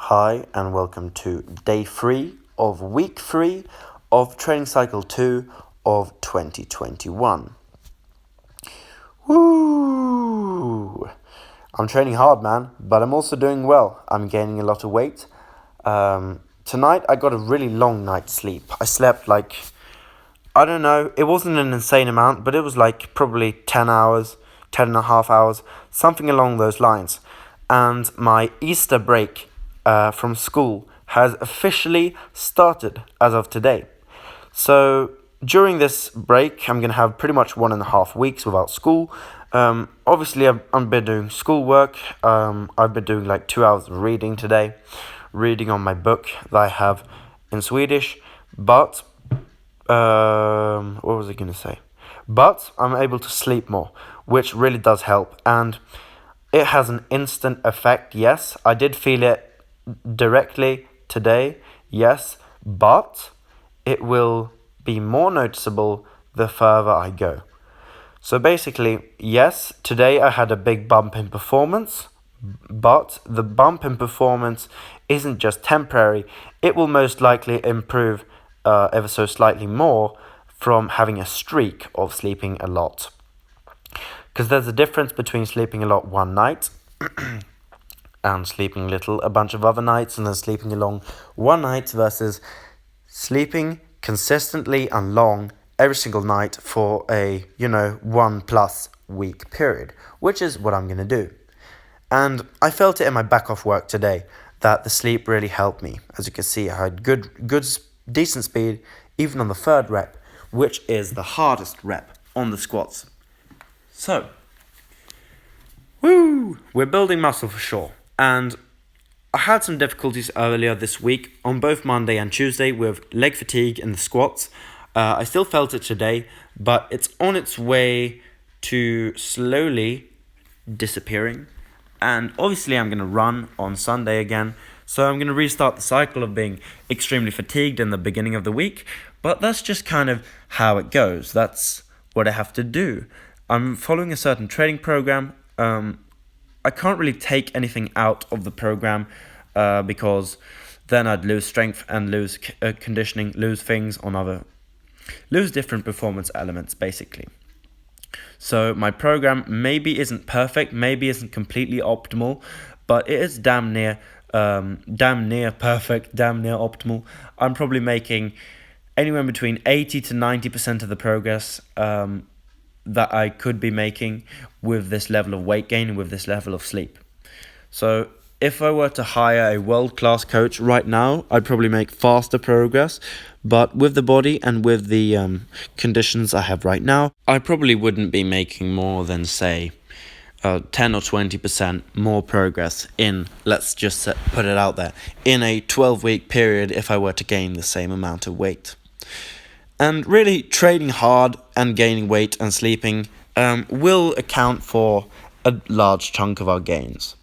Hi and welcome to day 3 of week 3 of training cycle 2 of 2021. Woo! I'm training hard, man, but I'm also doing well. I'm gaining a lot of weight. Tonight I got a really long night's sleep. I slept it wasn't an insane amount, but it was probably 10 hours, 10 and a half hours, something along those lines. And my Easter break from school has officially started as of today. So during this break, I'm going to have pretty much 1.5 weeks without school. Obviously, I've been doing schoolwork. I've been doing 2 hours of reading today, reading on my book that I have in Swedish. But, what was I going to say? But I'm able to sleep more, which really does help. And it has an instant effect, yes. I did feel it directly today, yes, but it will be more noticeable the further I go. So basically, yes, today I had a big bump in performance, but the bump in performance isn't just temporary. It will most likely improve ever so slightly more from having a streak of sleeping a lot. Because there's a difference between sleeping a lot one night and sleeping little a bunch of other nights and then sleeping along one night versus sleeping consistently and long every single night for a 1+ week period, which is what I'm going to do. And I felt it in my back off work today that the sleep really helped me. As you can see, I had good decent speed even on the third rep, which is the hardest rep on the squats. So we're building muscle for sure. And I had some difficulties earlier this week on both Monday and Tuesday with leg fatigue in the squats. I still felt it today, but it's on its way to slowly disappearing. And obviously I'm going to run on Sunday again. So I'm going to restart the cycle of being extremely fatigued in the beginning of the week. But that's just kind of how it goes. That's what I have to do. I'm following a certain training program. I can't really take anything out of the program because then I'd lose strength and lose conditioning, lose different performance elements basically. So my program maybe isn't perfect, maybe isn't completely optimal, but it is damn near perfect, damn near optimal. I'm probably making anywhere between 80 to 90% of the progress that I could be making with this level of weight gain and with this level of sleep. So if I were to hire a world-class coach right now, I'd probably make faster progress. But with the body and with the conditions I have right now, I probably wouldn't be making more than, say, 10 or 20% more progress in, let's just put it out there, in a 12-week period if I were to gain the same amount of weight. And really, training hard and gaining weight and sleeping will account for a large chunk of our gains.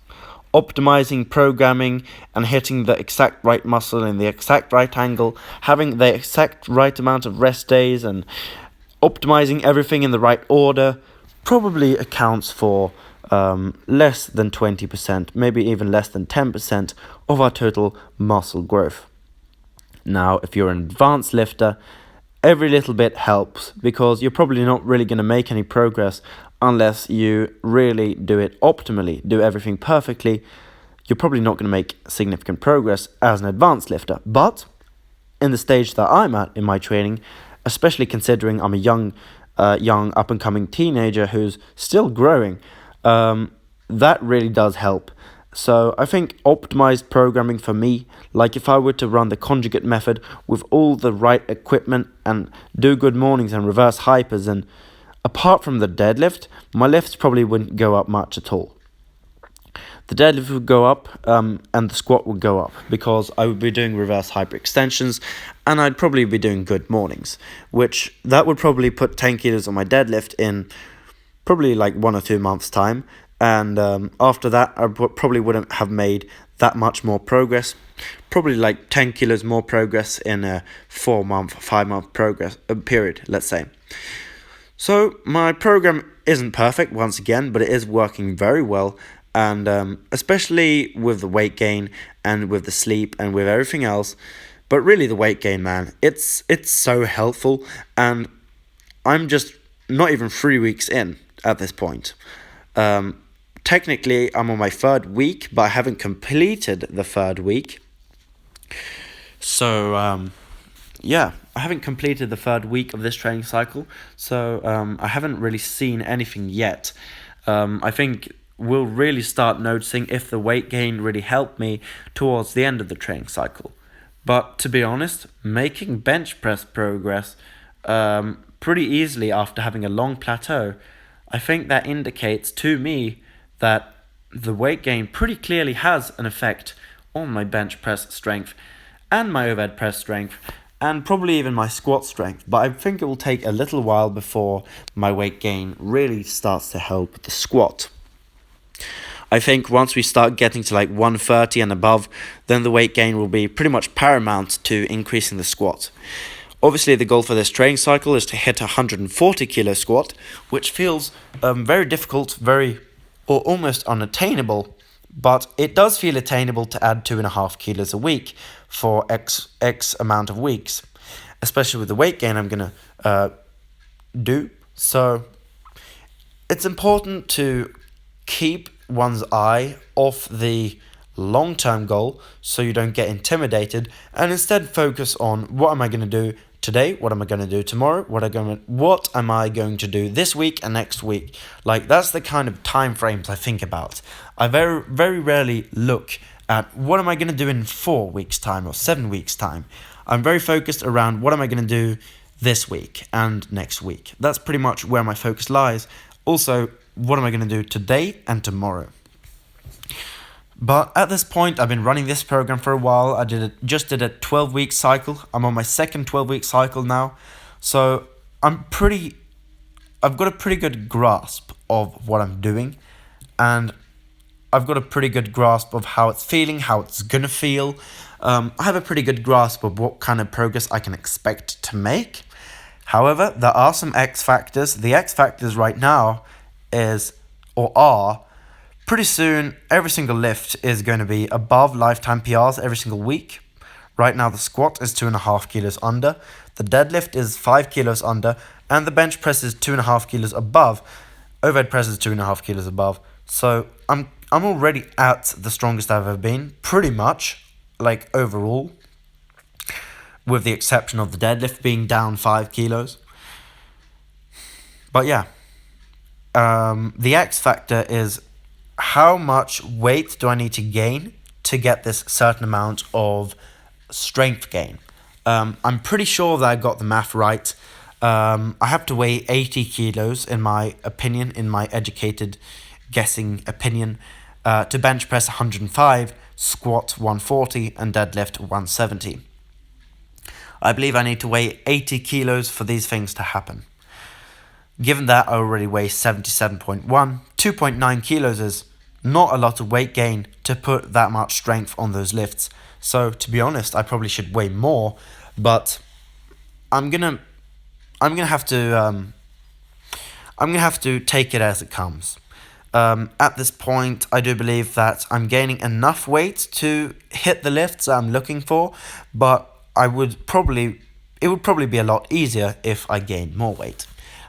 Optimizing programming and hitting the exact right muscle in the exact right angle, having the exact right amount of rest days and optimizing everything in the right order probably accounts for less than 20%, maybe even less than 10% of our total muscle growth. Now, if you're an advanced lifter, every little bit helps because you're probably not really going to make any progress unless you really do it optimally, do everything perfectly. You're probably not going to make significant progress as an advanced lifter. But in the stage that I'm at in my training, especially considering I'm a young up-and-coming teenager who's still growing, that really does help. So I think optimized programming for me, like if I were to run the conjugate method with all the right equipment and do good mornings and reverse hypers, and apart from the deadlift, my lifts probably wouldn't go up much at all. The deadlift would go up and the squat would go up because I would be doing reverse hyper extensions and I'd probably be doing good mornings, which that would probably put 10 kilos on my deadlift in probably 1 or 2 months time. And after that, I probably wouldn't have made that much more progress. Probably 10 kilos more progress in a 4-month, 5-month progress period, let's say. So my program isn't perfect once again, but it is working very well. And especially with the weight gain and with the sleep and with everything else, but really the weight gain, man, it's so helpful. And I'm just not even 3 weeks in at this point. Technically, I'm on my 3rd week, but I haven't completed the 3rd week. So, yeah, I haven't completed the 3rd week of this training cycle. So, I haven't really seen anything yet. I think we'll really start noticing if the weight gain really helped me towards the end of the training cycle. But to be honest, making bench press progress pretty easily after having a long plateau, I think that indicates to me that the weight gain pretty clearly has an effect on my bench press strength and my overhead press strength and probably even my squat strength. But I think it will take a little while before my weight gain really starts to help the squat. I think once we start getting to like 130 and above, then the weight gain will be pretty much paramount to increasing the squat. Obviously, the goal for this training cycle is to hit a 140 kilo squat, which feels very difficult, or almost unattainable, but it does feel attainable to add 2.5 kilos a week for X amount of weeks, especially with the weight gain I'm going to do. So it's important to keep one's eye off the long-term goal so you don't get intimidated and instead focus on what am I going to do today, what am I going to do tomorrow, what am I going to do this week and next week. Like, that's the kind of time frames I think about. I very, very rarely look at what am I going to do in 4 weeks time or 7 weeks time. I'm very focused around what am I going to do this week and next week. That's pretty much where my focus lies. Also, what am I going to do today and tomorrow? But at this point, I've been running this program for a while. I just did a 12-week cycle. I'm on my second 12-week cycle now. So I've got a pretty good grasp of what I'm doing. And I've got a pretty good grasp of how it's feeling, how it's going to feel. I have a pretty good grasp of what kind of progress I can expect to make. However, there are some X factors. The X factors right now are pretty soon every single lift is going to be above lifetime PRs every single week. Right now the squat is 2.5 kilos under, the deadlift is 5 kilos under, and the bench press is 2.5 kilos above. Overhead press is 2.5 kilos above. So I'm already at the strongest I've ever been, pretty much, like overall, with the exception of the deadlift being down 5 kilos. But yeah, the X factor is how much weight do I need to gain to get this certain amount of strength gain. I'm pretty sure that I got the math right. I have to weigh 80 kilos in my opinion, in my educated guessing opinion, to bench press 105, squat 140, and deadlift 170. I believe I need to weigh 80 kilos for these things to happen. Given that I already weigh 77.1, 2.9 kilos is not a lot of weight gain to put that much strength on those lifts. So to be honest, I probably should weigh more, but I'm gonna have to take it as it comes. At this point, I do believe that I'm gaining enough weight to hit the lifts I'm looking for, but it would probably be a lot easier if I gained more weight.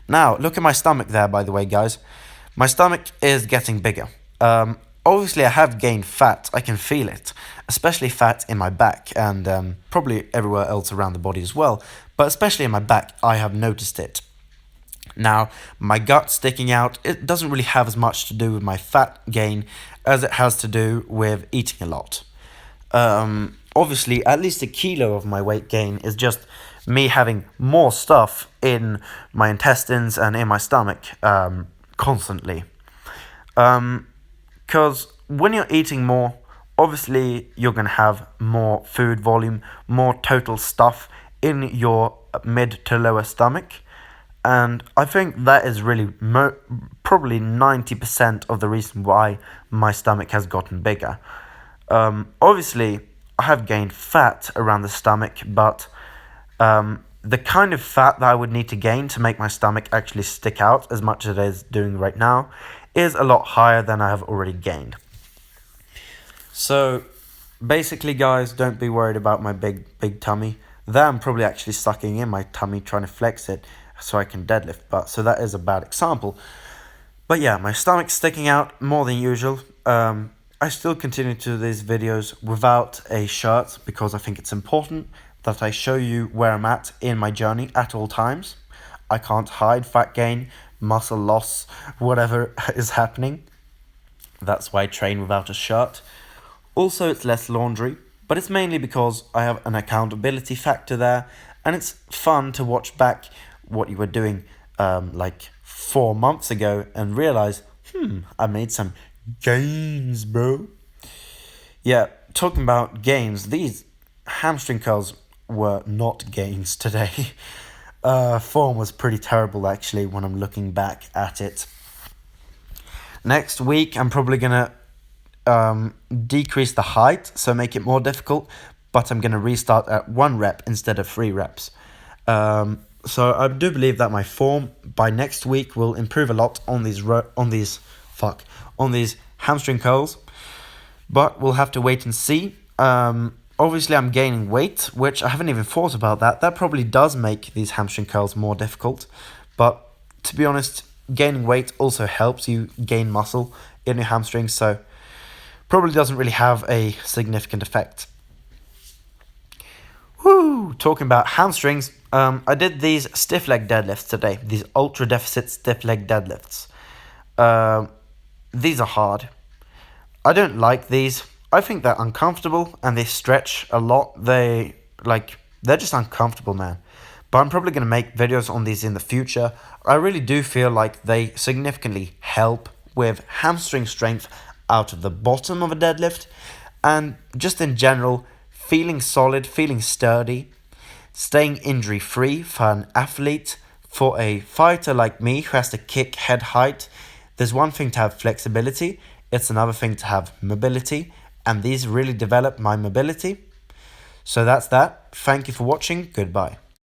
Now, look at my stomach there, by the way, guys. My stomach is getting bigger. Obviously, I have gained fat. I can feel it, especially fat in my back and probably everywhere else around the body as well. But especially in my back, I have noticed it. Now, my gut sticking out, it doesn't really have as much to do with my fat gain as it has to do with eating a lot. Obviously, at least 1 kilo of my weight gain is just me having more stuff in my intestines and in my stomach constantly. Because when you're eating more, obviously you're going to have more food volume, more total stuff in your mid to lower stomach. And I think that is really probably 90% of the reason why my stomach has gotten bigger. Obviously, I have gained fat around the stomach, but the kind of fat that I would need to gain to make my stomach actually stick out as much as it is doing right now is a lot higher than I have already gained. So basically, guys, don't be worried about my big tummy. There I'm probably actually sucking in my tummy trying to flex it so I can deadlift, but so that is a bad example. But yeah, my stomach's sticking out more than usual. I still continue to do these videos without a shirt because I think it's important that I show you where I'm at in my journey at all times. I can't hide fat gain, muscle loss, whatever is happening. That's why I train without a shirt. Also, it's less laundry, but it's mainly because I have an accountability factor there, and it's fun to watch back what you were doing like 4 months ago and realize, I made some gains, bro. Yeah, talking about gains, these hamstring curls were not gains today. Form was pretty terrible actually when I'm looking back at it. Next week, I'm probably gonna decrease the height, so make it more difficult, but I'm gonna restart at 1 rep instead of 3 reps. So I do believe that my form by next week will improve a lot on these hamstring curls, but we'll have to wait and see. Obviously I'm gaining weight, which I haven't even thought about that. That probably does make these hamstring curls more difficult, but to be honest, gaining weight also helps you gain muscle in your hamstrings, so probably doesn't really have a significant effect. Woo! Talking about hamstrings, I did these stiff leg deadlifts today, these ultra deficit stiff leg deadlifts. These are hard. I don't like these. I think they're uncomfortable and they stretch a lot. They're just uncomfortable, man. But I'm probably going to make videos on these in the future. I really do feel like they significantly help with hamstring strength out of the bottom of a deadlift, and just in general, feeling solid, feeling sturdy, staying injury free for an athlete. For a fighter like me who has to kick head height, there's one thing to have flexibility, it's another thing to have mobility, and these really develop my mobility. So that's that. Thank you for watching. Goodbye.